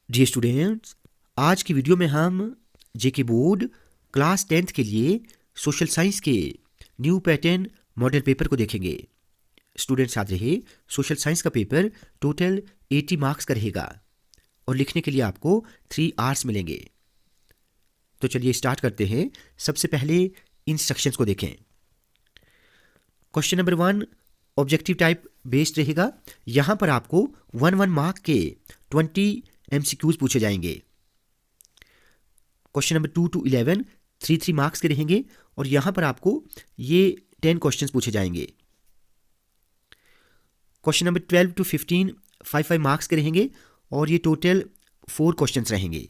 Dear students, आज की video में हम जेके बोर्ड क्लास 10th के लिए सोशल साइंस के न्यू पैटर्न मॉडल पेपर को देखेंगे। स्टूडेंट्स याद रहे, सोशल साइंस का पेपर टोटल 80 मार्क्स का रहेगा और लिखने के लिए आपको 3 आवर्स मिलेंगे। तो चलिए स्टार्ट करते हैं। सबसे पहले इंस्ट्रक्शंस को देखें। Question number 1 objective type based रहेगा। यहाँ पर आपको 1 मार्क के 20 MCQs पूछे जाएंगे। क्वेश्चन नंबर 2 to 11 3 मार्क्स के रहेंगे और यहाँ पर आपको ये 10 क्वेश्चंस पूछे जाएंगे। क्वेश्चन नंबर 12 to 15 5 मार्क्स के रहेंगे और ये टोटल 4 क्वेश्चंस रहेंगे।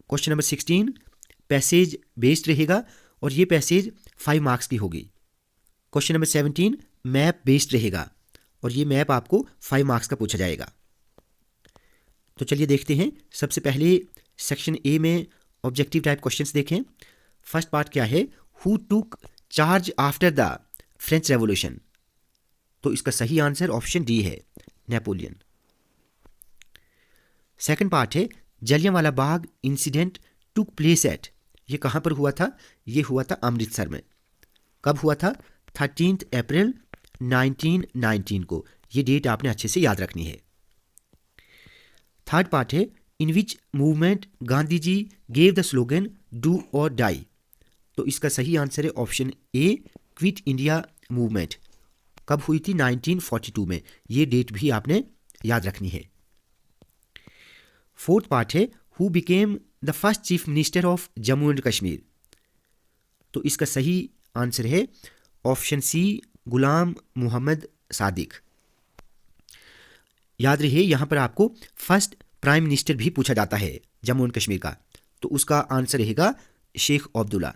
क्वेश्चन नंबर 16 पैसेज बेस्ड रहेगा और ये पैसेज 5 मार्क्स की होगी। क्वेश्चन नंबर 17 मैप बेस्ड रहेगा और ये मैप आपको 5 मार्क्स का पूछा जाएगा। तो चलिए देखते हैं। सबसे पहले सेक्शन ए में ऑब्जेक्टिव टाइप क्वेश्चंस देखें। फर्स्ट पार्ट क्या है, who took charge after the French revolution. तो इसका सही आंसर ऑप्शन डी है, नेपोलियन। सेकंड पार्ट है Jallianwala Bagh incident took place at. ये कहाँ पर हुआ था? ये हुआ था अमृतसर में। कब हुआ था? 13 अप्रैल 1919 को। ये डेट आपने अच्छे से याद रखनी है। थर्ड पार्ट है in which movement Gandhi ji gave the slogan do or die. तो इसका सही आंसर है option A, quit India movement. कब हुई थी? 1942 में। ये डेट भी आपने याद रखनी है। फोर्थ पार्ट है who became the first chief minister of Jammu and Kashmir. तो इसका सही आंसर है ऑप्शन सी, गुलाम मोहम्मद सादिक। याद रहे, यहां पर आपको फर्स्ट प्राइम मिनिस्टर भी पूछा जाता है जम्मू एंड कश्मीर का, तो उसका आंसर रहेगा शेख अब्दुल्ला।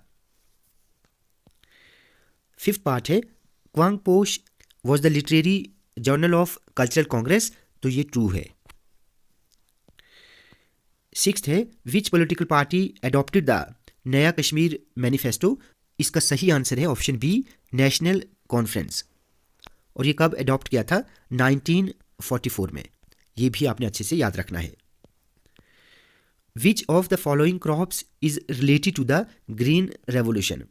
फिफ्थ पार्ट है क्वांग पोश was the literary journal of cultural Congress. तो ये ट्रू है। सिक्स्थ है विच पॉलिटिकल पार्टी एडॉप्टेड द नया कश्मीर मैनिफेस्टो। इसका सही आंसर है ऑप्शन बी, नेशनल कॉन्फ्रेंस। और ये कब एडॉप्ट किया था? 1944 में। ये भी आपने अच्छे से याद रखना है। Which of the following crops is related to the green revolution.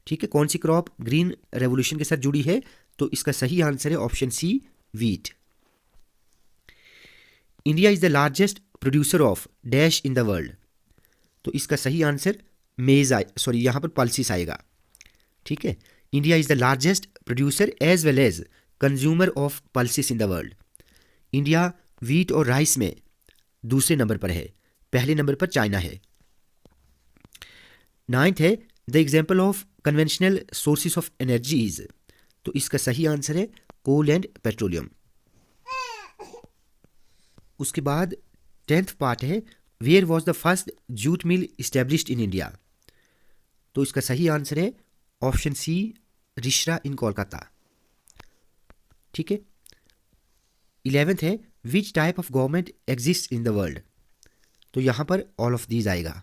ठीक है, कौन सी क्रॉप ग्रीन रेवोल्यूशन के साथ जुड़ी है? तो इसका सही आंसर है option C, wheat. India is the largest producer of dash in the world. तो इसका सही आंसर मेज यहां पर पल्सिस आएगा। ठीक है, India is the largest producer as well as consumer of pulses in the world. India wheat और राइस में दूसरे नंबर पर है, पहले नंबर पर चाइना है। नाइन्थ है the example of conventional sources of energies. तो इसका सही आंसर है कोल एंड पेट्रोलियम। उसके बाद 10th पार्ट है where was the first jute mill established in India. तो इसका सही आंसर है ऑप्शन सी, रिश्रा इन कोलकाता। ठीक है। 11th है which type of government exist in the world. तो यहां पर ऑल ऑफ दीज आएगा।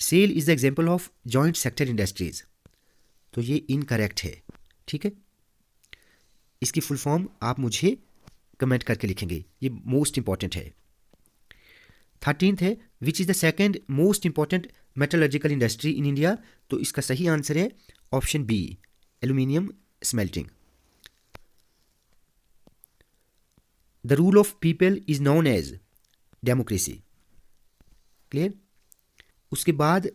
SAIL is the example of joint sector industries. तो ये इनकरेक्ट है। ठीक है, इसकी फुल फॉर्म आप मुझे कमेंट करके लिखेंगे, ये मोस्ट इंपॉर्टेंट है। 13th है which is the second most important metallurgical industry in India. तो इसका सही आंसर है option B, aluminium smelting. The rule of people is known as democracy. Clear. उसके बाद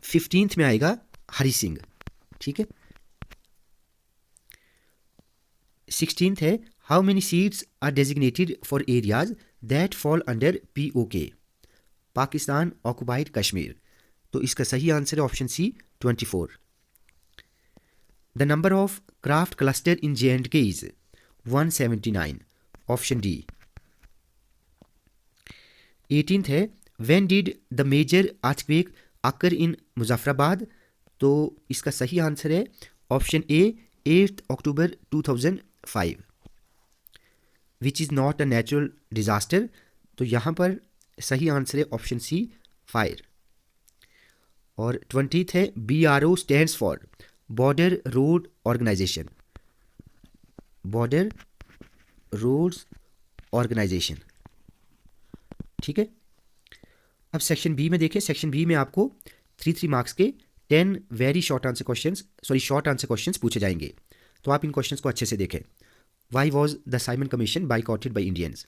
15th में आएगा हरि सिंह। ठीक है। 16th है how many seats are designated for areas that fall under POK, Pakistan occupied Kashmir. तो इसका सही आंसर है option C, 24। The number of craft cluster in J&K is 179, option D. 18th है when did the major earthquake occur in Muzaffarabad. तो इसका सही answer है option A, 8 October 2005, which is not a natural disaster. तो यहाँ पर सही आंसर है ऑप्शन सी, फायर। और 20th है BRO stands for border road organisation. Border roads organisation. ठीक है, अब सेक्शन बी में देखें। सेक्शन बी में आपको 3 मार्क्स के 10 वेरी शॉर्ट आंसर क्वेश्चंस पूछे जाएंगे। तो आप इन क्वेश्चंस को अच्छे से देखें। Why was the Simon commission boycotted by Indians?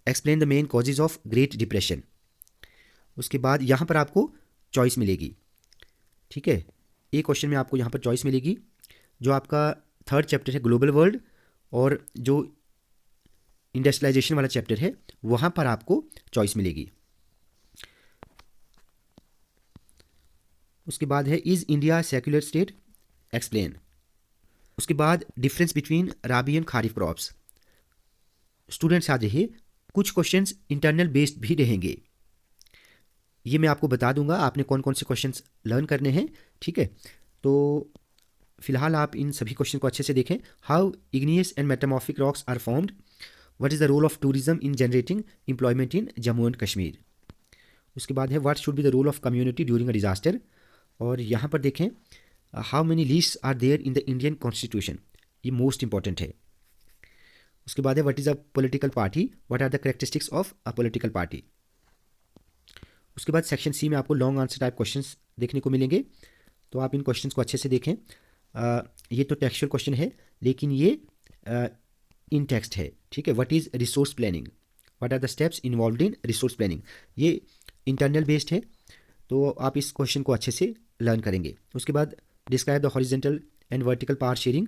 Explain the main causes of great depression. उसके बाद यहाँ पर आपको चॉइस मिलेगी। ठीक है, एक क्वेश्चन में आपको यहाँ पर चॉइस मिलेगी। जो आपका 3rd चैप्टर है ग्लोबल वर्ल्ड, और जो इंडस्ट्रियलाइजेशन वाला चैप्टर है वहाँ पर आपको चॉइस मिलेगी। उसके बाद है is India secular state? Explain. उसके बाद difference between rabi and kharif crops. Students याद रहिए, कुछ क्वेश्चंस इंटरनल बेस्ड भी रहेंगे। ये मैं आपको बता दूंगा आपने कौन कौन से क्वेश्चंस लर्न करने हैं। ठीक है, तो फिलहाल आप इन सभी क्वेश्चन को अच्छे से देखें। How igneous and metamorphic rocks are formed? What is the role of tourism in generating employment in Jammu and Kashmir? उसके बाद है what should be the role of community during a disaster? और यहाँ पर देखें how many lists are there in the Indian constitution? ये most important है। उसके बाद है what is a political party? What are the characteristics of a political party? उसके बाद सेक्शन सी में आपको लॉन्ग आंसर टाइप क्वेश्चंस देखने को मिलेंगे। तो आप इन क्वेश्चंस को अच्छे से देखें। ये तो टेक्सचुअल क्वेश्चन है, लेकिन ये इन टेक्स्ट है। ठीक है, what is resource planning? What are the steps involved in resource planning? ये इंटरनल बेस्ड है, तो आप इस क्वेश्चन को अच्छे से लर्न करेंगे। उसके बाद describe the horizontal and vertical power sharing.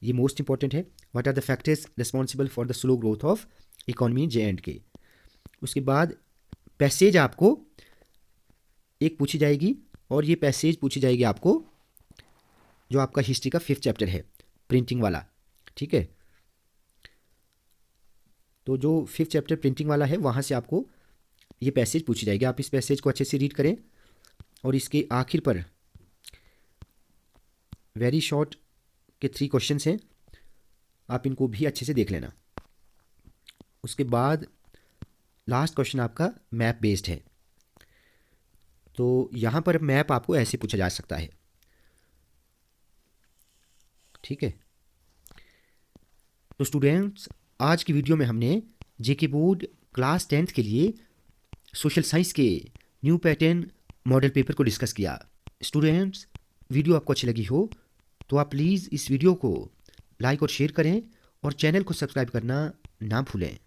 ये मोस्ट इंपॉर्टेंट है। What are the factors responsible for the slow growth of economy in J&K? उसके बाद पैसेज आपको एक पूछी जाएगी, और ये पैसेज पूछी जाएगी आपको जो आपका हिस्ट्री का 5th चैप्टर है, प्रिंटिंग वाला। ठीक है, तो जो 5th चैप्टर प्रिंटिंग वाला है वहाँ से आपको ये पैसेज पूछी जाएगी। आप इस पैसेज को अच्छे से रीड करें, और इसके आखिर पर वेरी शॉर्ट के 3 क्वेश्चंस हैं, आप इनको भी अच्छे से देख लेना। उसके बाद लास्ट क्वेश्चन आपका मैप बेस्ड है। तो यहाँ पर मैप आपको ऐसे पूछा जा सकता है। ठीक है, तो स्टूडेंट्स आज की वीडियो में हमने JK बोर्ड क्लास 10th के लिए सोशल साइंस के न्यू पैटर्न मॉडल पेपर को डिस्कस किया। स्टूडेंट्स, वीडियो आपको अच्छी लगी हो तो आप प्लीज़ इस वीडियो को लाइक और शेयर करें, और चैनल को सब्सक्राइब करना ना भूलें।